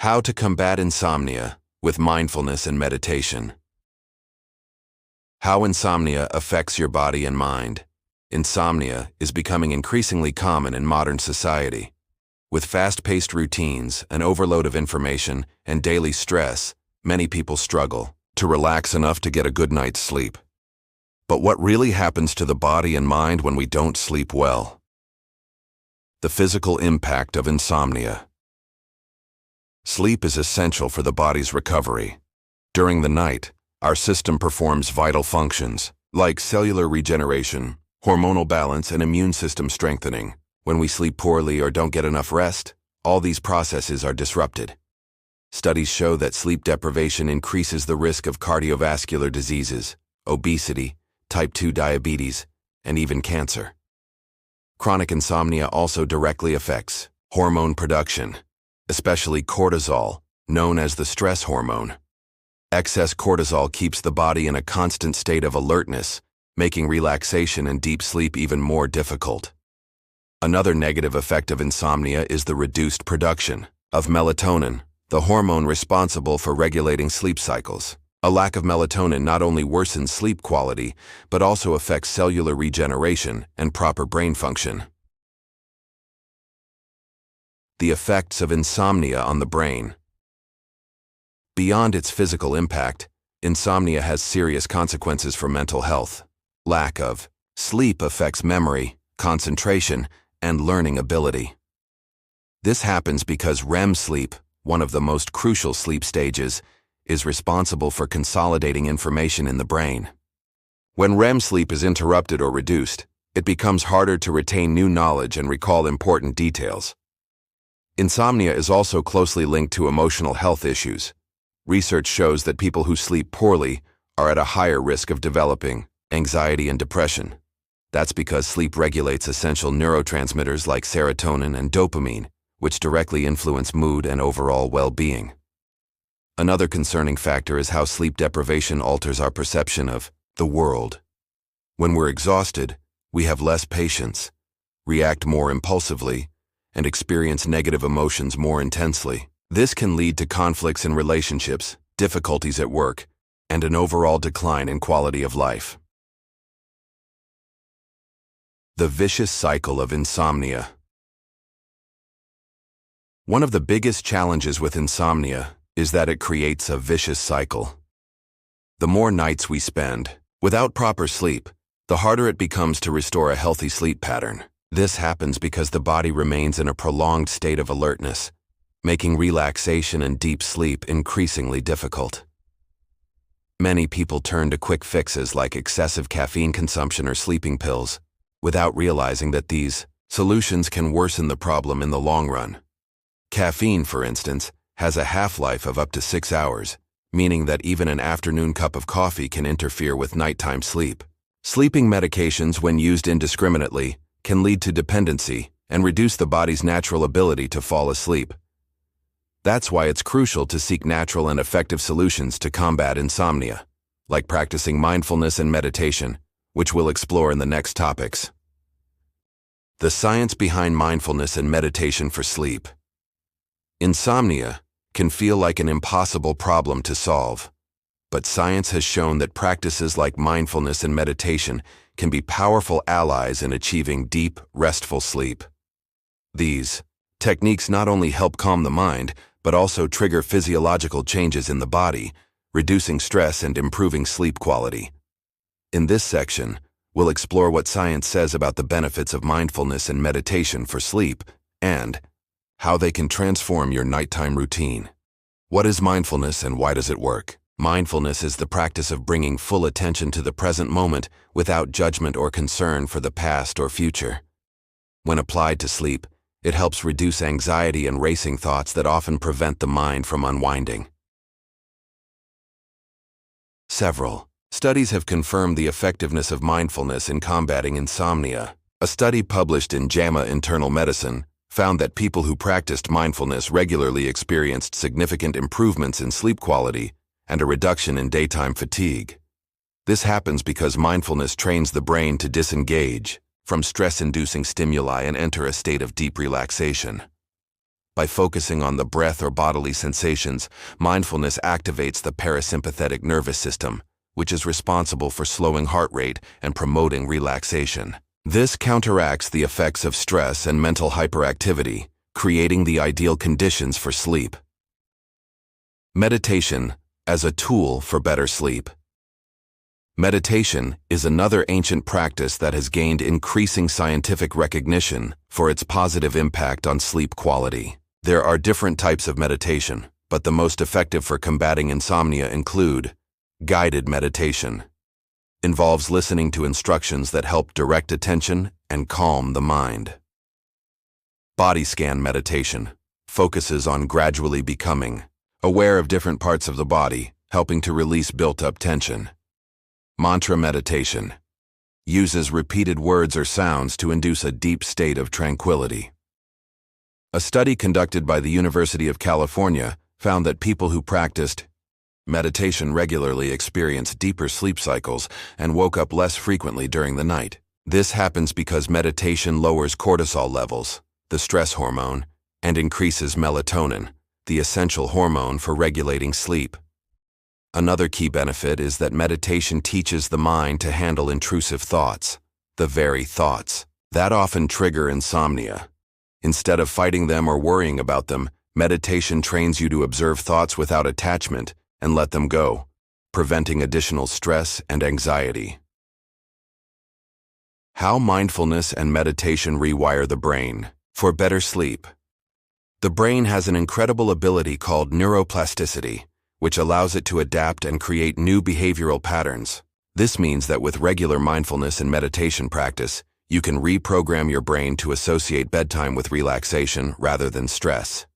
How to combat insomnia with mindfulness and meditation. How insomnia affects your body and mind. Insomnia is becoming increasingly common in modern society. With fast-paced routines, an overload of information, and daily stress, many people struggle to relax enough to get a good night's sleep. But what really happens to the body and mind when we don't sleep well? The physical impact of insomnia. Sleep is essential for the body's recovery. During the night, our system performs vital functions, like cellular regeneration, hormonal balance, and immune system strengthening. When we sleep poorly or don't get enough rest, all these processes are disrupted. Studies show that sleep deprivation increases the risk of cardiovascular diseases, obesity, type 2 diabetes, and even cancer. Chronic insomnia also directly affects hormone production, especially cortisol, known as the stress hormone. Excess cortisol keeps the body in a constant state of alertness, making relaxation and deep sleep even more difficult. Another negative effect of insomnia is the reduced production of melatonin, the hormone responsible for regulating sleep cycles. A lack of melatonin not only worsens sleep quality, but also affects cellular regeneration and proper brain function. The effects of insomnia on the brain. Beyond its physical impact, insomnia has serious consequences for mental health. Lack of sleep affects memory, concentration, and learning ability. This happens because REM sleep, one of the most crucial sleep stages, is responsible for consolidating information in the brain. When REM sleep is interrupted or reduced, it becomes harder to retain new knowledge and recall important details. Insomnia is also closely linked to emotional health issues. Research shows that people who sleep poorly are at a higher risk of developing anxiety and depression. That's because sleep regulates essential neurotransmitters like serotonin and dopamine, which directly influence mood and overall well-being. Another concerning factor is how sleep deprivation alters our perception of the world. When we're exhausted, we have less patience, react more impulsively, and experience negative emotions more intensely. This can lead to conflicts in relationships, difficulties at work, and an overall decline in quality of life. The vicious cycle of insomnia. One of the biggest challenges with insomnia is that it creates a vicious cycle. The more nights we spend without proper sleep, the harder it becomes to restore a healthy sleep pattern. This happens because the body remains in a prolonged state of alertness, making relaxation and deep sleep increasingly difficult. Many people turn to quick fixes like excessive caffeine consumption or sleeping pills, without realizing that these solutions can worsen the problem in the long run. Caffeine, for instance, has a half-life of up to 6 hours, meaning that even an afternoon cup of coffee can interfere with nighttime sleep. Sleeping medications, when used indiscriminately, can lead to dependency and reduce the body's natural ability to fall asleep. That's why it's crucial to seek natural and effective solutions to combat insomnia, like practicing mindfulness and meditation, which we'll explore in the next topics. The science behind mindfulness and meditation for sleep. Insomnia can feel like an impossible problem to solve, but science has shown that practices like mindfulness and meditation can be powerful allies in achieving deep, restful sleep. These techniques not only help calm the mind, but also trigger physiological changes in the body, reducing stress and improving sleep quality. In this section, we'll explore what science says about the benefits of mindfulness and meditation for sleep, and how they can transform your nighttime routine. What is mindfulness and why does it work? Mindfulness is the practice of bringing full attention to the present moment without judgment or concern for the past or future. When applied to sleep, it helps reduce anxiety and racing thoughts that often prevent the mind from unwinding. Several studies have confirmed the effectiveness of mindfulness in combating insomnia. A study published in JAMA Internal Medicine found that people who practiced mindfulness regularly experienced significant improvements in sleep quality and a reduction in daytime fatigue. This happens because mindfulness trains the brain to disengage from stress-inducing stimuli and enter a state of deep relaxation. By focusing on the breath or bodily sensations, mindfulness activates the parasympathetic nervous system, which is responsible for slowing heart rate and promoting relaxation. This counteracts the effects of stress and mental hyperactivity, creating the ideal conditions for sleep. Meditation as a tool for better sleep. Meditation is another ancient practice that has gained increasing scientific recognition for its positive impact on sleep quality. There are different types of meditation, but the most effective for combating insomnia include guided meditation. Involves listening to instructions that help direct attention and calm the mind. Body scan meditation focuses on gradually becoming aware of different parts of the body, helping to release built-up tension. Mantra meditation uses repeated words or sounds to induce a deep state of tranquility. A study conducted by the University of California found that people who practiced meditation regularly experienced deeper sleep cycles and woke up less frequently during the night. This happens because meditation lowers cortisol levels, the stress hormone, and increases melatonin, the essential hormone for regulating sleep. Another key benefit is that meditation teaches the mind to handle intrusive thoughts, the very thoughts that often trigger insomnia. Instead of fighting them or worrying about them, meditation trains you to observe thoughts without attachment and let them go, preventing additional stress and anxiety. How mindfulness and meditation rewire the brain for better sleep. The brain has an incredible ability called neuroplasticity, which allows it to adapt and create new behavioral patterns. This means that with regular mindfulness and meditation practice, you can reprogram your brain to associate bedtime with relaxation rather than stress.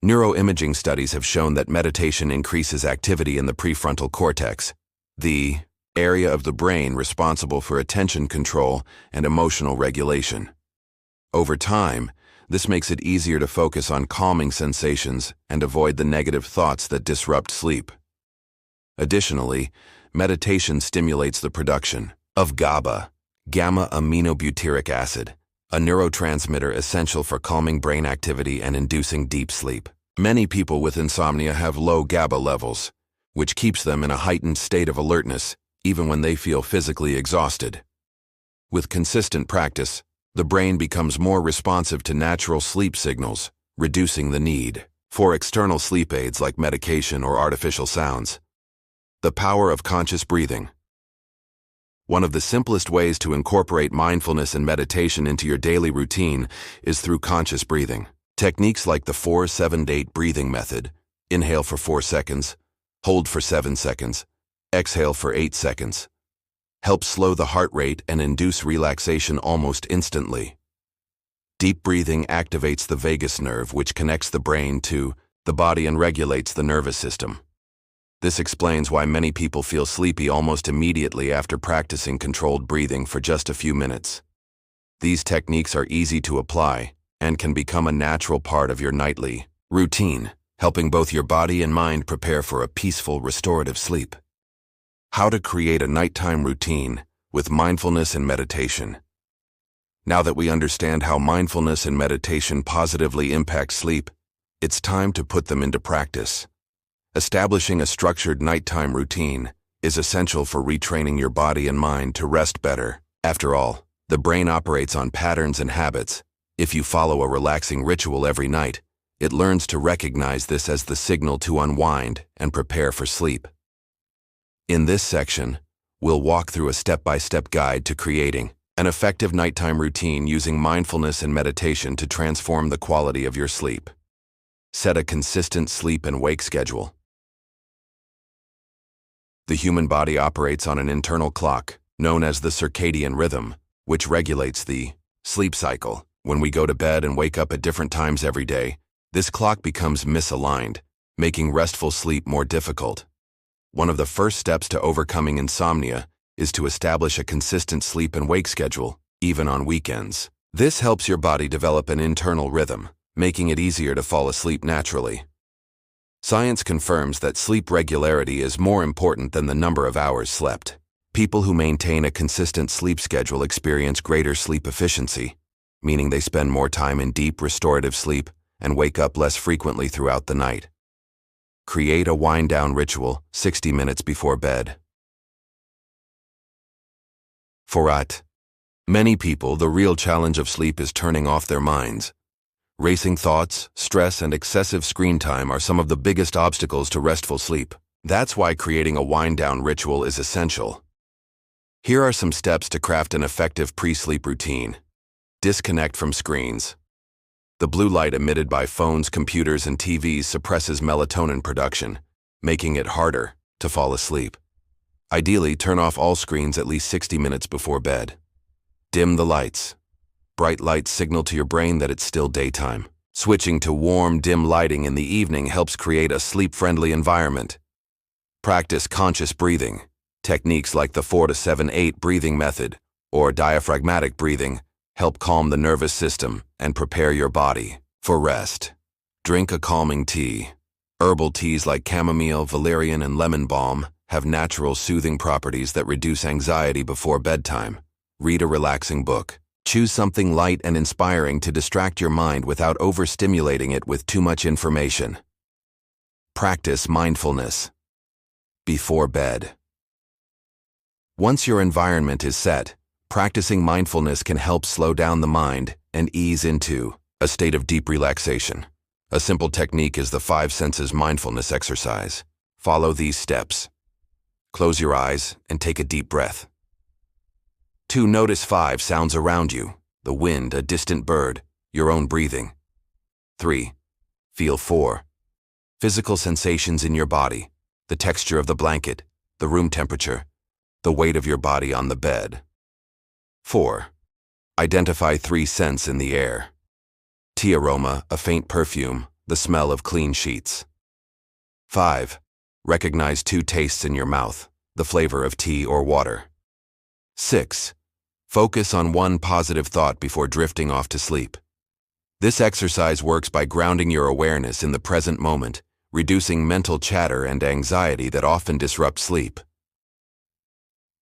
Neuroimaging studies have shown that meditation increases activity in the prefrontal cortex, the area of the brain responsible for attention control and emotional regulation. Over time, this makes it easier to focus on calming sensations and avoid the negative thoughts that disrupt sleep. Additionally, meditation stimulates the production of GABA, gamma-aminobutyric acid, a neurotransmitter essential for calming brain activity and inducing deep sleep. Many people with insomnia have low GABA levels, which keeps them in a heightened state of alertness even when they feel physically exhausted. With consistent practice, the brain becomes more responsive to natural sleep signals, reducing the need for external sleep aids like medication or artificial sounds. The power of conscious breathing. One of the simplest ways to incorporate mindfulness and meditation into your daily routine is through conscious breathing. Techniques like the 4-7-8 breathing method, inhale for 4 seconds, hold for 7 seconds, exhale for 8 seconds, help slow the heart rate and induce relaxation almost instantly. Deep breathing activates the vagus nerve, which connects the brain to the body and regulates the nervous system. This explains why many people feel sleepy almost immediately after practicing controlled breathing for just a few minutes. These techniques are easy to apply and can become a natural part of your nightly routine, helping both your body and mind prepare for a peaceful, restorative sleep. How to create a nighttime routine with mindfulness and meditation. Now that we understand how mindfulness and meditation positively impact sleep, it's time to put them into practice. Establishing a structured nighttime routine is essential for retraining your body and mind to rest better. After all, the brain operates on patterns and habits. If you follow a relaxing ritual every night, it learns to recognize this as the signal to unwind and prepare for sleep. In this section, we'll walk through a step-by-step guide to creating an effective nighttime routine using mindfulness and meditation to transform the quality of your sleep. Set a consistent sleep and wake schedule. The human body operates on an internal clock, known as the circadian rhythm, which regulates the sleep cycle. When we go to bed and wake up at different times every day, this clock becomes misaligned, making restful sleep more difficult. One of the first steps to overcoming insomnia is to establish a consistent sleep and wake schedule, even on weekends. This helps your body develop an internal rhythm, making it easier to fall asleep naturally. Science confirms that sleep regularity is more important than the number of hours slept. People who maintain a consistent sleep schedule experience greater sleep efficiency, meaning they spend more time in deep, restorative sleep and wake up less frequently throughout the night. Create a wind-down ritual 60 minutes before bed. 4. Many people, the real challenge of sleep is turning off their minds. Racing thoughts, stress, and excessive screen time are some of the biggest obstacles to restful sleep. That's why creating a wind-down ritual is essential. Here are some steps to craft an effective pre-sleep routine. Disconnect from screens. The blue light emitted by phones, computers, and TVs suppresses melatonin production, making it harder to fall asleep. Ideally, turn off all screens at least 60 minutes before bed. Dim the lights. Bright lights signal to your brain that it's still daytime. Switching to warm, dim lighting in the evening helps create a sleep-friendly environment. Practice conscious breathing. Techniques like the 4-7-8 breathing method or diaphragmatic breathing help calm the nervous system and prepare your body for rest. Drink a calming tea. Herbal teas like chamomile, valerian, and lemon balm have natural soothing properties that reduce anxiety before bedtime. Read a relaxing book. Choose something light and inspiring to distract your mind without overstimulating it with too much information. Practice mindfulness before bed. Once your environment is set, practicing mindfulness can help slow down the mind and ease into a state of deep relaxation. A simple technique is the 5 senses mindfulness exercise. Follow these steps. Close your eyes and take a deep breath. 2. Notice 5 sounds around you: the wind, a distant bird, your own breathing. 3. Feel 4 physical sensations in your body: the texture of the blanket, the room temperature, the weight of your body on the bed. 4. Identify 3 scents in the air: tea aroma, a faint perfume, the smell of clean sheets. 5. Recognize 2 tastes in your mouth: the flavor of tea or water. 6. Focus on 1 positive thought before drifting off to sleep. This exercise works by grounding your awareness in the present moment, reducing mental chatter and anxiety that often disrupt sleep.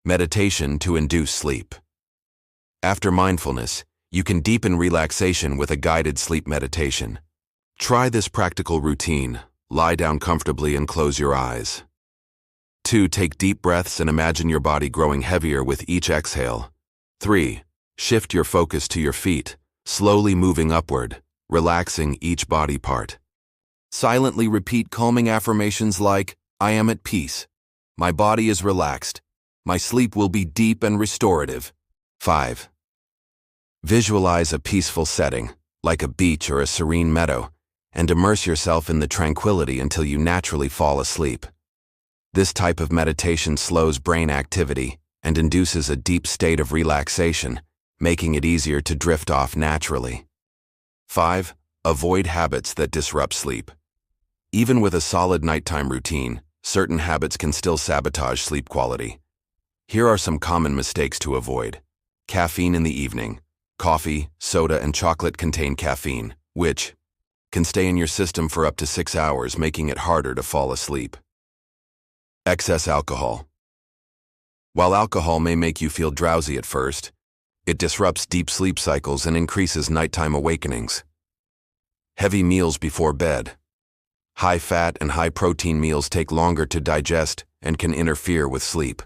Meditation to induce sleep. After mindfulness, you can deepen relaxation with a guided sleep meditation. Try this practical routine. Lie down comfortably and close your eyes. 2. Take deep breaths and imagine your body growing heavier with each exhale. 3. Shift your focus to your feet, slowly moving upward, relaxing each body part. Silently repeat calming affirmations like, "I am at peace. My body is relaxed. My sleep will be deep and restorative." 5. Visualize a peaceful setting, like a beach or a serene meadow, and immerse yourself in the tranquility until you naturally fall asleep. This type of meditation slows brain activity and induces a deep state of relaxation, making it easier to drift off naturally. 5. Avoid habits that disrupt sleep. Even with a solid nighttime routine, certain habits can still sabotage sleep quality. Here are some common mistakes to avoid. Caffeine in the evening. Coffee, soda, and chocolate contain caffeine, which can stay in your system for up to 6 hours, making it harder to fall asleep. Excess alcohol. While alcohol may make you feel drowsy at first, it disrupts deep sleep cycles and increases nighttime awakenings. Heavy meals before bed. High-fat and high-protein meals take longer to digest and can interfere with sleep.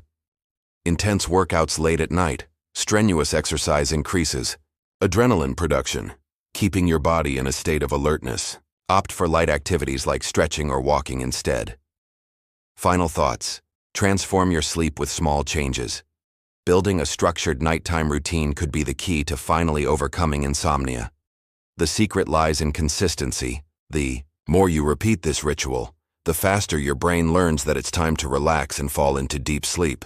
Intense workouts late at night. Strenuous exercise increases adrenaline production, keeping your body in a state of alertness. Opt for light activities like stretching or walking instead. Final thoughts. Transform your sleep with small changes. Building a structured nighttime routine could be the key to finally overcoming insomnia. The secret lies in consistency. The more you repeat this ritual, the faster your brain learns that it's time to relax and fall into deep sleep.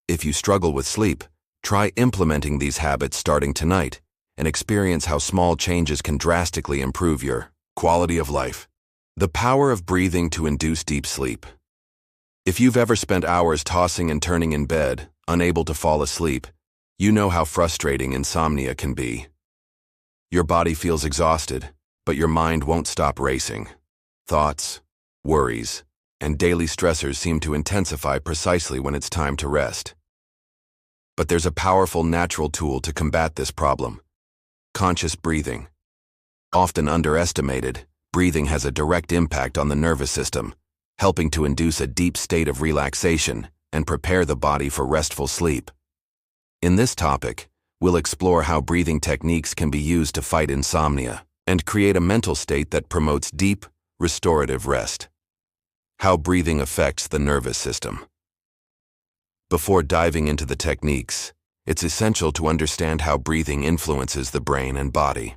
If you struggle with sleep, try implementing these habits starting tonight and experience how small changes can drastically improve your quality of life. The power of breathing to induce deep sleep. If you've ever spent hours tossing and turning in bed, unable to fall asleep, you know how frustrating insomnia can be. Your body feels exhausted, but your mind won't stop racing. Thoughts, worries, and daily stressors seem to intensify precisely when it's time to rest. But there's a powerful natural tool to combat this problem: conscious breathing. Often underestimated, breathing has a direct impact on the nervous system, helping to induce a deep state of relaxation and prepare the body for restful sleep. In this topic, we'll explore how breathing techniques can be used to fight insomnia and create a mental state that promotes deep, restorative rest. How breathing affects the nervous system. Before diving into the techniques, it's essential to understand how breathing influences the brain and body.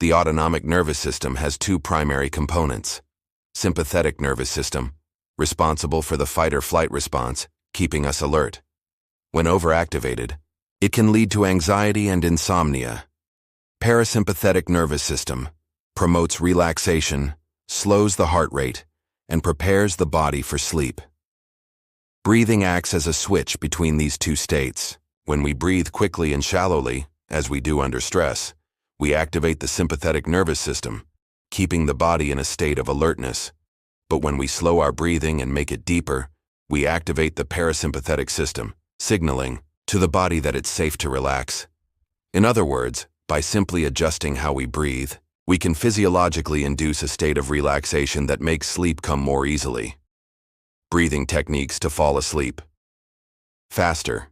The autonomic nervous system has two primary components: sympathetic nervous system, responsible for the fight-or-flight response, keeping us alert. When overactivated, it can lead to anxiety and insomnia. Parasympathetic nervous system promotes relaxation, slows the heart rate, and prepares the body for sleep. Breathing acts as a switch between these two states. When we breathe quickly and shallowly, as we do under stress, we activate the sympathetic nervous system, keeping the body in a state of alertness. But when we slow our breathing and make it deeper, we activate the parasympathetic system, signaling to the body that it's safe to relax. In other words, by simply adjusting how we breathe, we can physiologically induce a state of relaxation that makes sleep come more easily. Breathing techniques to fall asleep faster.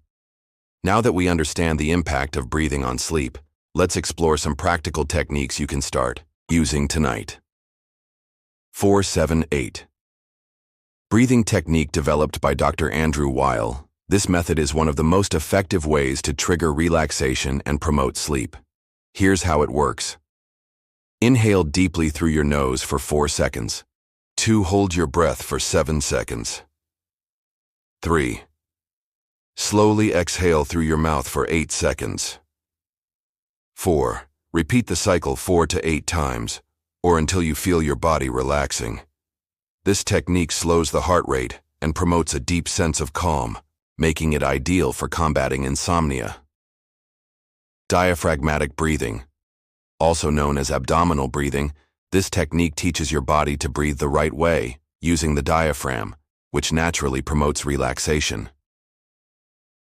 Now that we understand the impact of breathing on sleep, let's explore some practical techniques you can start using tonight. 4-7-8. Breathing technique developed by Dr. Andrew Weil. This method is one of the most effective ways to trigger relaxation and promote sleep. Here's how it works. Inhale deeply through your nose for 4 seconds. 2. Hold your breath for 7 seconds. 3. Slowly exhale through your mouth for 8 seconds. 4. Repeat the cycle 4 to 8 times, or until you feel your body relaxing. This technique slows the heart rate and promotes a deep sense of calm, making it ideal for combating insomnia. Diaphragmatic breathing. Also known as abdominal breathing, this technique teaches your body to breathe the right way, using the diaphragm, which naturally promotes relaxation.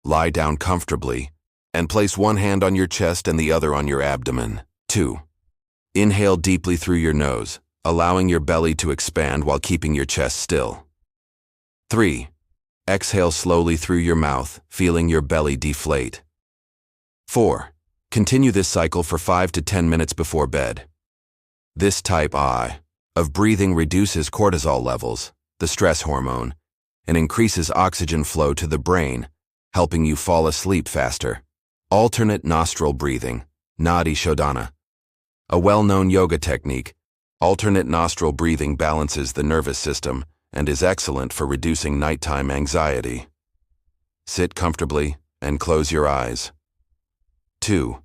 Lie down comfortably and place one hand on your chest and the other on your abdomen. 2. Inhale deeply through your nose, allowing your belly to expand while keeping your chest still. 3. Exhale slowly through your mouth, feeling your belly deflate. 4. Continue this cycle for 5 to 10 minutes before bed. This type of breathing reduces cortisol levels, the stress hormone, and increases oxygen flow to the brain, helping you fall asleep faster. Alternate nostril breathing, Nadi Shodhana. A well-known yoga technique, alternate nostril breathing balances the nervous system and is excellent for reducing nighttime anxiety. Sit comfortably and close your eyes. 2.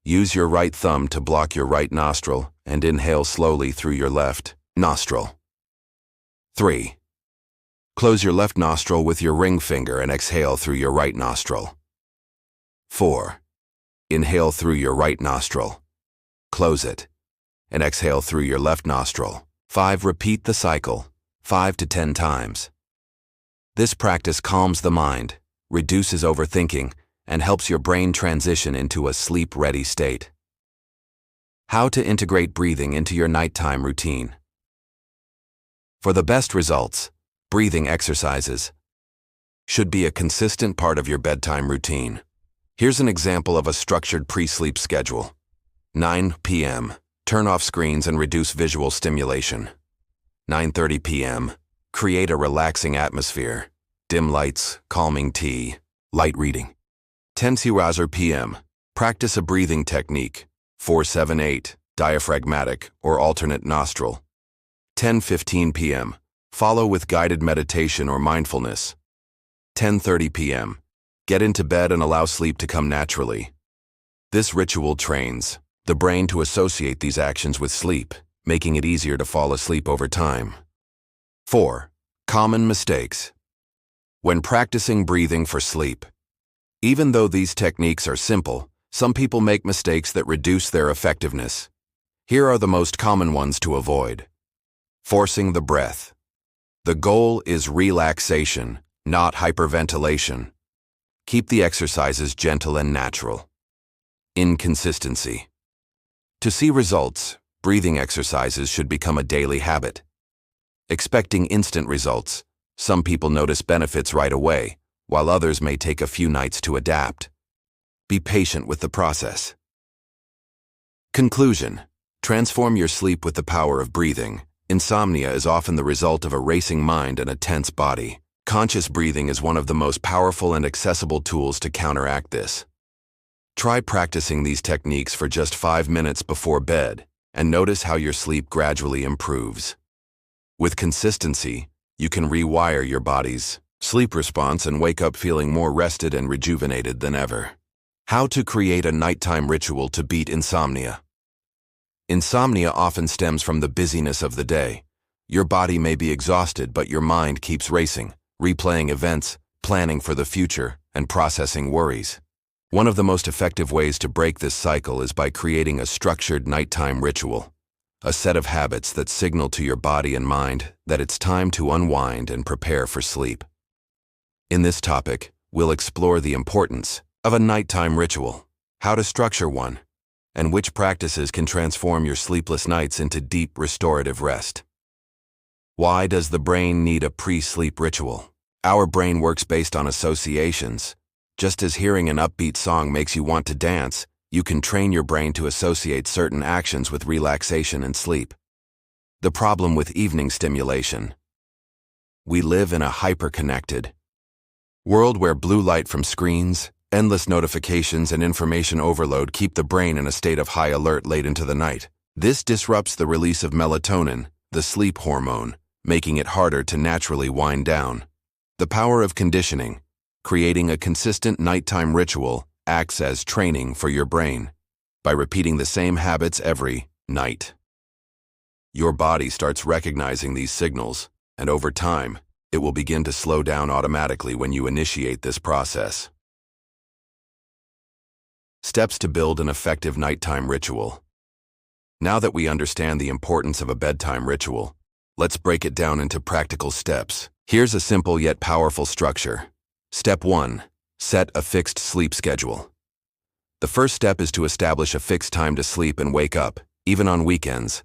Use your right thumb to block your right nostril and inhale slowly through your left nostril. 3. Close your left nostril with your ring finger and exhale through your right nostril. 4. Inhale through your right nostril. Close it, and exhale through your left nostril. 5. Repeat the cycle 5 to 10 times. This practice calms the mind, reduces overthinking, and helps your brain transition into a sleep-ready state. How to integrate breathing into your nighttime routine. For the best results, breathing exercises should be a consistent part of your bedtime routine. Here's an example of a structured pre-sleep schedule. 9 p.m. Turn off screens and reduce visual stimulation. 9:30 p.m. Create a relaxing atmosphere. Dim lights, calming tea, light reading. 10 p.m. Practice a breathing technique. 4-7-8, diaphragmatic or alternate nostril. 10:15 p.m. Follow with guided meditation or mindfulness. 10:30 p.m. Get into bed and allow sleep to come naturally. This ritual trains the brain to associate these actions with sleep, making it easier to fall asleep over time. 4. Common mistakes. When practicing breathing for sleep. Even though these techniques are simple, some people make mistakes that reduce their effectiveness. Here are the most common ones to avoid. Forcing the breath. The goal is relaxation, not hyperventilation. Keep the exercises gentle and natural. Inconsistency. To see results, breathing exercises should become a daily habit. Expecting instant results, some people notice benefits right away, while others may take a few nights to adapt. Be patient with the process. Conclusion: transform your sleep with the power of breathing. Insomnia is often the result of a racing mind and a tense body. Conscious breathing is one of the most powerful and accessible tools to counteract this. Try practicing these techniques for just 5 minutes before bed, and notice how your sleep gradually improves. With consistency, you can rewire your body's sleep response and wake up feeling more rested and rejuvenated than ever. How to create a nighttime ritual to beat insomnia. Insomnia often stems from the busyness of the day. Your body may be exhausted, but your mind keeps racing, replaying events, planning for the future, and processing worries. One of the most effective ways to break this cycle is by creating a structured nighttime ritual, a set of habits that signal to your body and mind that it's time to unwind and prepare for sleep. In this topic, we'll explore the importance of a nighttime ritual, how to structure one, and which practices can transform your sleepless nights into deep restorative rest. Why does the brain need a pre-sleep ritual? Our brain works based on associations. Just as hearing an upbeat song makes you want to dance, you can train your brain to associate certain actions with relaxation and sleep. The problem with evening stimulation. We live in a hyper-connected world where blue light from screens, endless notifications, and information overload keep the brain in a state of high alert late into the night. This disrupts the release of melatonin, the sleep hormone, making it harder to naturally wind down. The power of conditioning. Creating a consistent nighttime ritual acts as training for your brain. By repeating the same habits every night, your body starts recognizing these signals, and over time, it will begin to slow down automatically when you initiate this process. Steps to build an effective nighttime ritual. Now that we understand the importance of a bedtime ritual, let's break it down into practical steps. Here's a simple yet powerful structure. Step 1. Set a fixed sleep schedule. The first step is to establish a fixed time to sleep and wake up, even on weekends.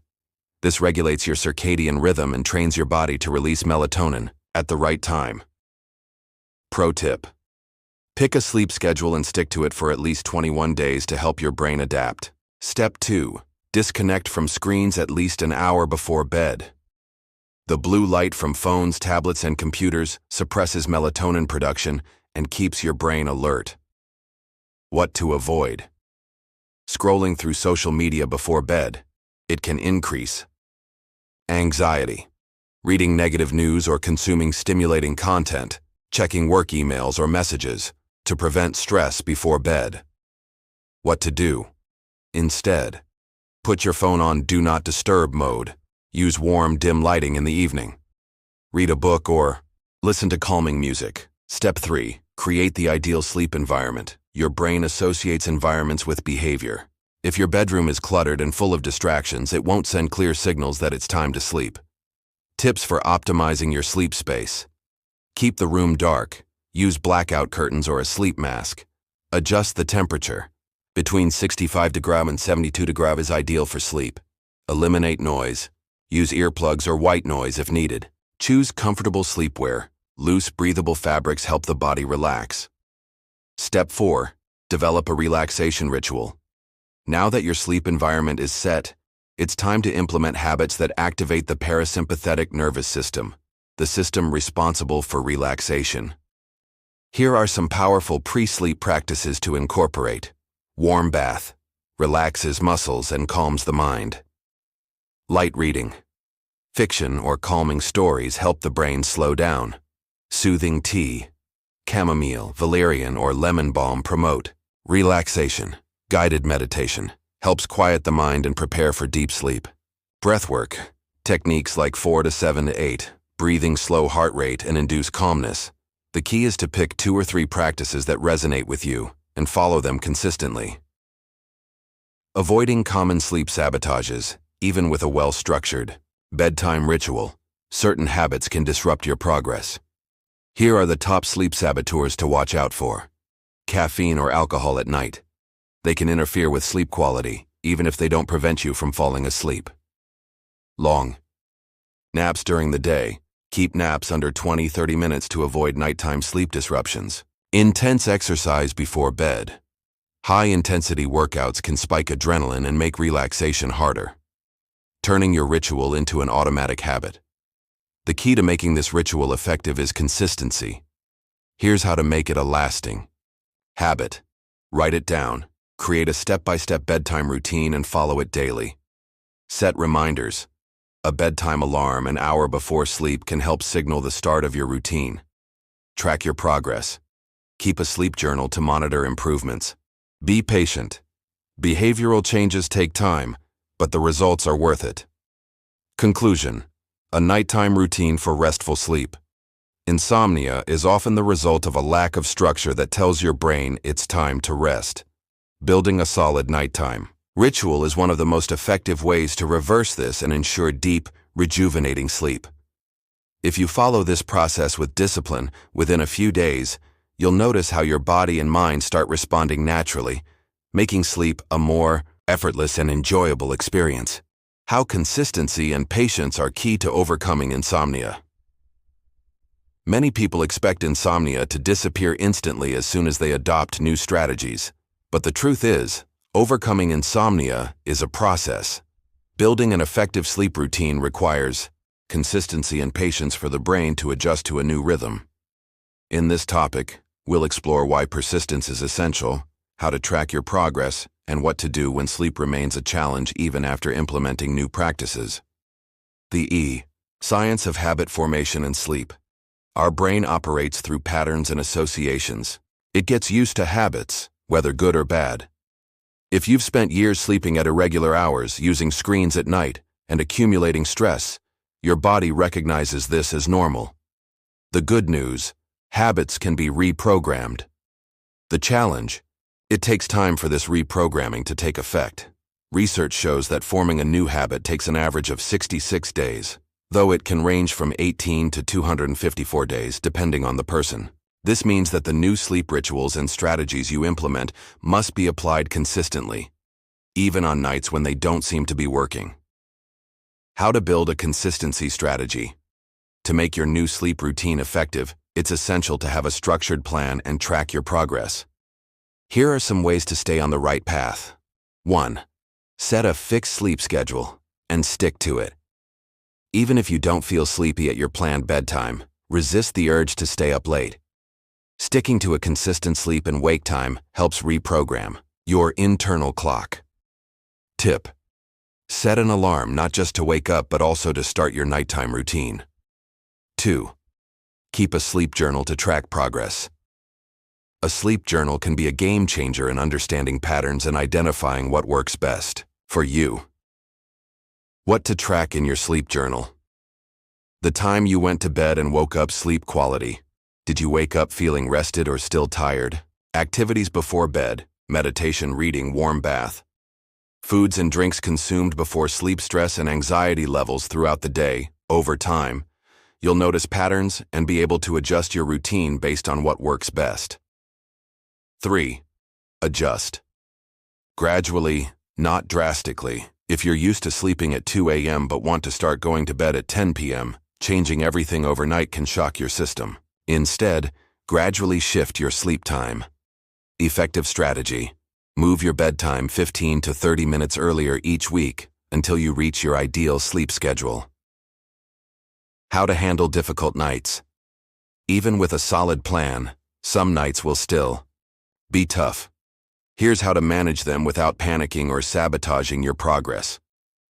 This regulates your circadian rhythm and trains your body to release melatonin at the right time. Pro tip: pick a sleep schedule and stick to it for at least 21 days to help your brain adapt. Step 2. Disconnect from screens at least an hour before bed. The blue light from phones, tablets, and computers suppresses melatonin production and keeps your brain alert. What to avoid? Scrolling through social media before bed. It can increase anxiety. Reading negative news or consuming stimulating content. Checking work emails or messages to prevent stress before bed. What to do? Instead, put your phone on Do Not Disturb mode. Use warm, dim lighting in the evening. Read a book or listen to calming music. Step 3. Create the ideal sleep environment. Your brain associates environments with behavior. If your bedroom is cluttered and full of distractions, it won't send clear signals that it's time to sleep. Tips for optimizing your sleep space. Keep the room dark. Use blackout curtains or a sleep mask. Adjust the temperature. Between 65 degrees and 72 degrees is ideal for sleep. Eliminate noise. Use earplugs or white noise if needed. Choose comfortable sleepwear. Loose, breathable fabrics help the body relax. Step 4. Develop a relaxation ritual. Now that your sleep environment is set, it's time to implement habits that activate the parasympathetic nervous system, the system responsible for relaxation. Here are some powerful pre-sleep practices to incorporate. Warm bath. Relaxes muscles and calms the mind. Light reading. Fiction or calming stories help the brain slow down. Soothing tea. Chamomile, valerian, or lemon balm promote relaxation. Guided meditation helps quiet the mind and prepare for deep sleep. Breathwork. Techniques like 4 to 7 to 8, breathing slow heart rate and induce calmness. The key is to pick 2 or 3 practices that resonate with you and follow them consistently. Avoiding common sleep sabotages. Even with a well-structured bedtime ritual, certain habits can disrupt your progress. Here are the top sleep saboteurs to watch out for. Caffeine or alcohol at night. They can interfere with sleep quality, even if they don't prevent you from falling asleep. Long naps during the day. Keep naps under 20-30 minutes to avoid nighttime sleep disruptions. Intense exercise before bed. High-intensity workouts can spike adrenaline and make relaxation harder, turning your ritual into an automatic habit. The key to making this ritual effective is consistency. Here's how to make it a lasting habit. Write it down. Create a step-by-step bedtime routine and follow it daily. Set reminders. A bedtime alarm an hour before sleep can help signal the start of your routine. Track your progress. Keep a sleep journal to monitor improvements. Be patient. Behavioral changes take time, but the results are worth it. Conclusion: a nighttime routine for restful sleep. Insomnia is often the result of a lack of structure that tells your brain it's time to rest. Building a solid nighttime ritual is one of the most effective ways to reverse this and ensure deep, rejuvenating sleep. If you follow this process with discipline, within a few days, you'll notice how your body and mind start responding naturally, making sleep a more effortless and enjoyable experience. How consistency and patience are key to overcoming insomnia. Many people expect insomnia to disappear instantly as soon as they adopt new strategies. But the truth is, overcoming insomnia is a process. Building an effective sleep routine requires consistency and patience for the brain to adjust to a new rhythm. In this topic, we'll explore why persistence is essential, how to track your progress, and what to do when sleep remains a challenge even after implementing new practices. The science of habit formation and sleep. Our brain operates through patterns and associations. It gets used to habits, whether good or bad. If you've spent years sleeping at irregular hours, using screens at night, and accumulating stress, your body recognizes this as normal. The good news: habits can be reprogrammed. The challenge: it takes time for this reprogramming to take effect. Research shows that forming a new habit takes an average of 66 days, though it can range from 18 to 254 days depending on the person. This means that the new sleep rituals and strategies you implement must be applied consistently, even on nights when they don't seem to be working. How to build a consistency strategy. To make your new sleep routine effective, it's essential to have a structured plan and track your progress. Here are some ways to stay on the right path. 1. Set a fixed sleep schedule and stick to it. Even if you don't feel sleepy at your planned bedtime, resist the urge to stay up late. Sticking to a consistent sleep and wake time helps reprogram your internal clock. Tip: set an alarm not just to wake up but also to start your nighttime routine. 2. Keep a sleep journal to track progress. A sleep journal can be a game changer in understanding patterns and identifying what works best for you. What to track in your sleep journal. The time you went to bed and woke up. Sleep quality. Did you wake up feeling rested or still tired? Activities before bed, meditation, reading, warm bath. Foods and drinks consumed before sleep. Stress and anxiety levels throughout the day. Over time, you'll notice patterns and be able to adjust your routine based on what works best. 3. Adjust. Gradually, not drastically. If you're used to sleeping at 2 a.m. but want to start going to bed at 10 p.m., changing everything overnight can shock your system. Instead, gradually shift your sleep time. Effective strategy: move your bedtime 15 to 30 minutes earlier each week until you reach your ideal sleep schedule. How to handle difficult nights. Even with a solid plan, some nights will still be tough. Here's how to manage them without panicking or sabotaging your progress.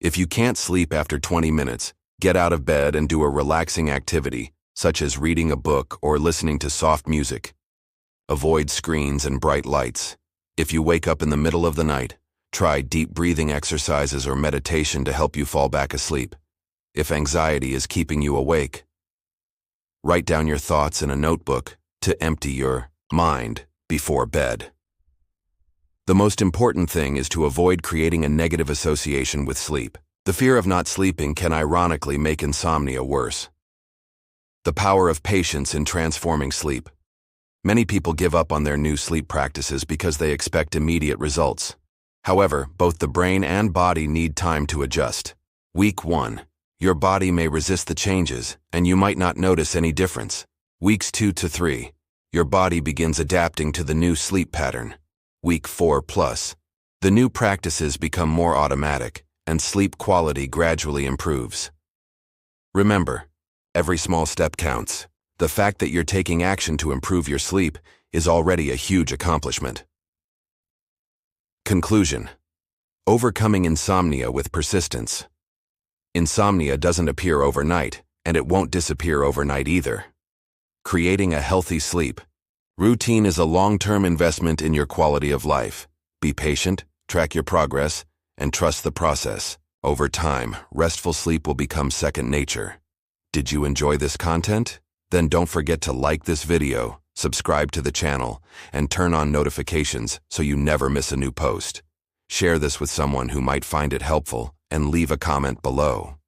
If you can't sleep after 20 minutes, get out of bed and do a relaxing activity, such as reading a book or listening to soft music. Avoid screens and bright lights. If you wake up in the middle of the night, try deep breathing exercises or meditation to help you fall back asleep. If anxiety is keeping you awake, write down your thoughts in a notebook to empty your mind before bed. The most important thing is to avoid creating a negative association with sleep. The fear of not sleeping can ironically make insomnia worse. The power of patience in transforming sleep. Many people give up on their new sleep practices because they expect immediate results. However, both the brain and body need time to adjust. Week 1. Your body may resist the changes, and you might not notice any difference. Weeks 2 to 3. Your body begins adapting to the new sleep pattern. Week 4 plus. The new practices become more automatic, and sleep quality gradually improves. Remember, every small step counts. The fact that you're taking action to improve your sleep is already a huge accomplishment. Conclusion. Overcoming insomnia with persistence. Insomnia doesn't appear overnight, and it won't disappear overnight either. Creating a healthy sleep routine is a long-term investment in your quality of life. Be patient, track your progress, and trust the process. Over time, restful sleep will become second nature. Did you enjoy this content? Then don't forget to like this video, subscribe to the channel, and turn on notifications so you never miss a new post. Share this with someone who might find it helpful, and leave a comment below.